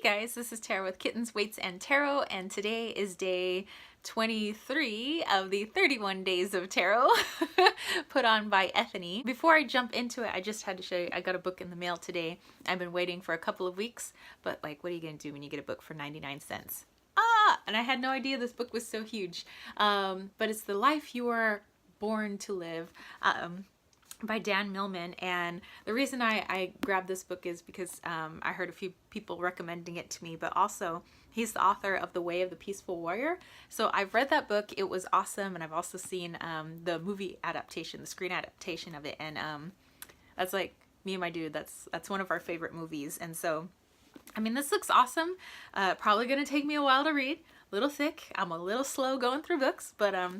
guys, this is Tarot with Kittens, Weights, and Tarot, and today is day 23 of the 31 Days of Tarot put on by Ethany. Before I jump into it, I just had to show you, I got a book in the mail today. I've been waiting for a couple of weeks, but like, what are you gonna do when you get a book for 99 cents? And I had no idea this book was so huge. But it's The Life You Are Born to Live. By Dan Millman, and the reason I grabbed this book is because I heard a few people recommending it to me, but also he's the author of The Way of the Peaceful Warrior. So I've read that book, it was awesome, and I've also seen the movie adaptation, the screen adaptation of it, and that's like me and my dude, that's one of our favorite movies. And so I mean, this looks awesome. Probably gonna take me a while to read. A little thick. I'm a little slow going through books, but yeah,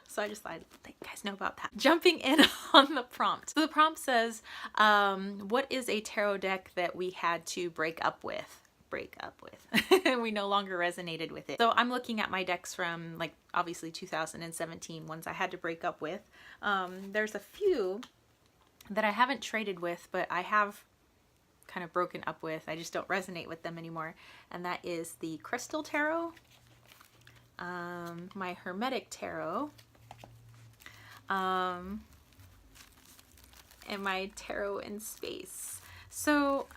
so I just thought I'd let you guys know about that. Jumping in on the prompt. So the prompt says, what is a tarot deck that we had to break up with? We no longer resonated with it. So I'm looking at my decks from, like, obviously 2017, ones I had to break up with. There's a few that I haven't traded with, but I have kind of broken up with. I just don't resonate with them anymore. And that is the Crystal Tarot, my Hermetic Tarot, and my Tarot in Space. So,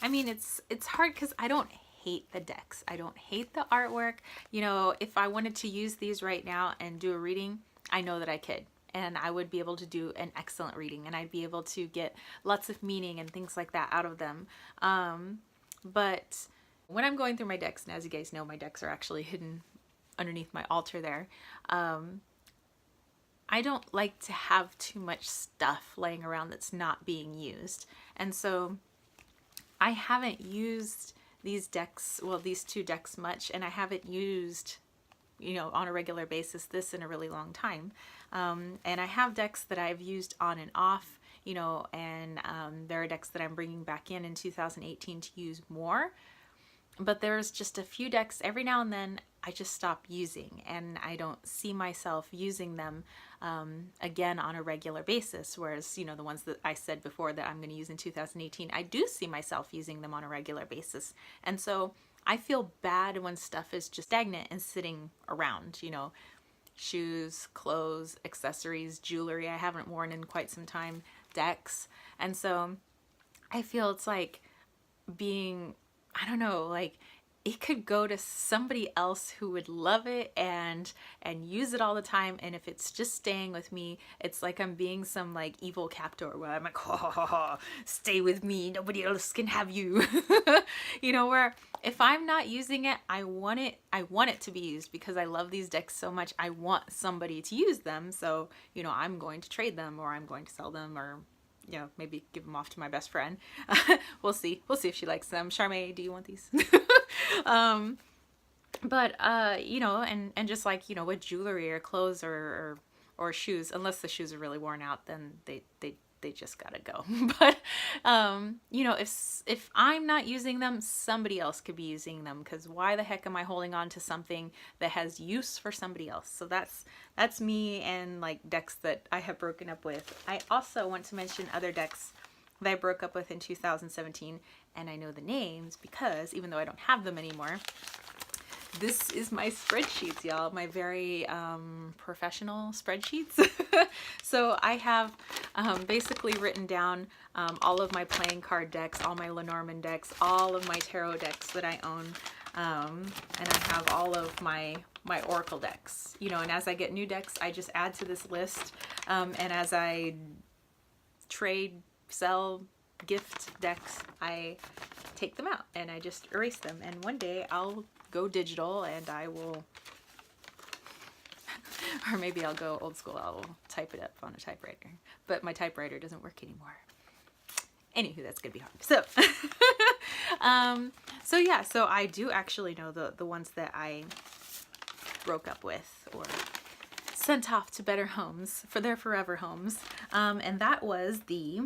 I mean, it's hard because I don't hate the decks. I don't hate the artwork. You know, if I wanted to use these right now and do a reading, I know that I could. And I would be able to do an excellent reading, and I'd be able to get lots of meaning and things like that out of them. But when I'm going through my decks, and as you guys know, my decks are actually hidden underneath my altar there, I don't like to have too much stuff laying around that's not being used. And so I haven't used these decks, well, these two decks much, and I haven't used, you know, on a regular basis this in a really long time. And I have decks that I've used on and off, you know, and there are decks that I'm bringing back in 2018 to use more. But there's just a few decks every now and then I just stop using, and I don't see myself using them again on a regular basis. Whereas, you know, the ones that I said before that I'm going to use in 2018, I do see myself using them on a regular basis. And so I feel bad when stuff is just stagnant and sitting around, you know, shoes, clothes, accessories, jewelry I haven't worn in quite some time, decks. And so I feel it's like being, I don't know, like it could go to somebody else who would love it and use it all the time, and if it's just staying with me, it's like I'm being some like evil captor where I'm like, stay with me, nobody else can have you. You know, where if I'm not using it, I want it to be used because I love these decks so much. I want somebody to use them, so you know, I'm going to trade them, or I'm going to sell them, or you know, maybe give them off to my best friend. We'll see if she likes them. Charmaine, do you want these? But you know, and just like, you know, with jewelry or clothes or shoes, unless the shoes are really worn out, then they just gotta go. But you know, if I'm not using them, somebody else could be using them, because why the heck am I holding on to something that has use for somebody else? So that's me and like decks that I have broken up with. I also want to mention other decks that I broke up with in 2017, and I know the names because even though I don't have them anymore, this is my spreadsheets, y'all, my very professional spreadsheets. So I have basically written down all of my playing card decks, all my Lenormand decks, all of my tarot decks that I own, and I have all of my oracle decks, you know, and as I get new decks, I just add to this list, and as I trade, sell, gift decks, I take them out and I just erase them, and one day I'll go digital and I will, or maybe I'll go old school, I'll type it up on a typewriter, but my typewriter doesn't work anymore. Anywho, that's gonna be hard. So so yeah, so I do actually know the ones that I broke up with or sent off to better homes for their forever homes, and that was the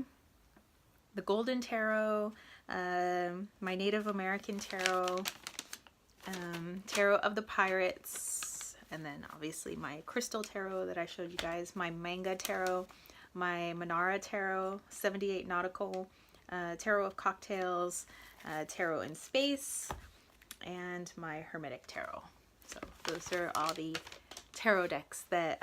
Golden Tarot, my Native American Tarot, Tarot of the Pirates, and then obviously my Crystal Tarot that I showed you guys, my Manga Tarot, my Manara Tarot, 78 Nautical, Tarot of Cocktails, Tarot in Space, and my Hermetic Tarot. So those are all the tarot decks that,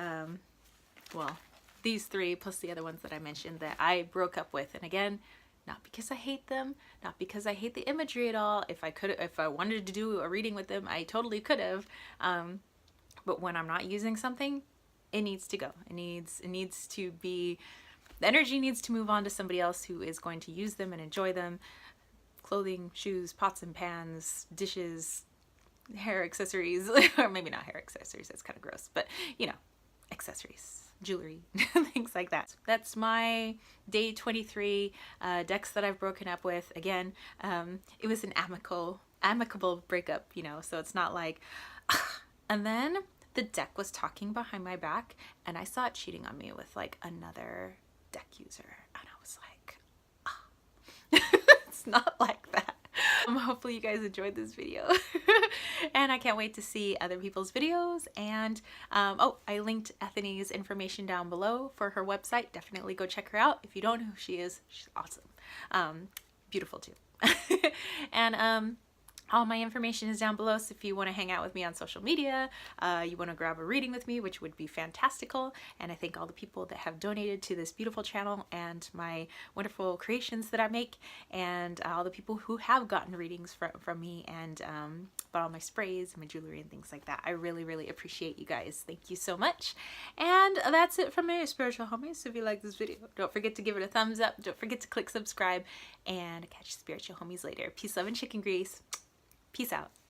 well, these three plus the other ones that I mentioned that I broke up with. And again, not because I hate them, not because I hate the imagery at all. If I wanted to do a reading with them, I totally could have. But when I'm not using something, it needs to go. It needs to be, the energy needs to move on to somebody else who is going to use them and enjoy them. Clothing, shoes, pots and pans, dishes, hair accessories, or maybe not hair accessories, that's kind of gross, but you know, accessories, jewelry, things like that. That's my day 23 decks that I've broken up with. Again, it was an amicable breakup, you know, so it's not like, and then the deck was talking behind my back and I saw it cheating on me with like another deck user, and I was like, it's not like that. Hopefully you guys enjoyed this video and I can't wait to see other people's videos. And oh, I linked Ethany's information down below for her website. Definitely go check her out. If you don't know who she is, she's awesome. Beautiful too. And all my information is down below, so if you want to hang out with me on social media, you want to grab a reading with me, which would be fantastical. And I thank all the people that have donated to this beautiful channel and my wonderful creations that I make, and all the people who have gotten readings from me, and bought all my sprays and my jewelry and things like that. I really, really appreciate you guys. Thank you so much. And that's it from me, spiritual homies. So if you like this video, don't forget to give it a thumbs up. Don't forget to click subscribe, and catch you spiritual homies later. Peace, love, and chicken grease. Peace out.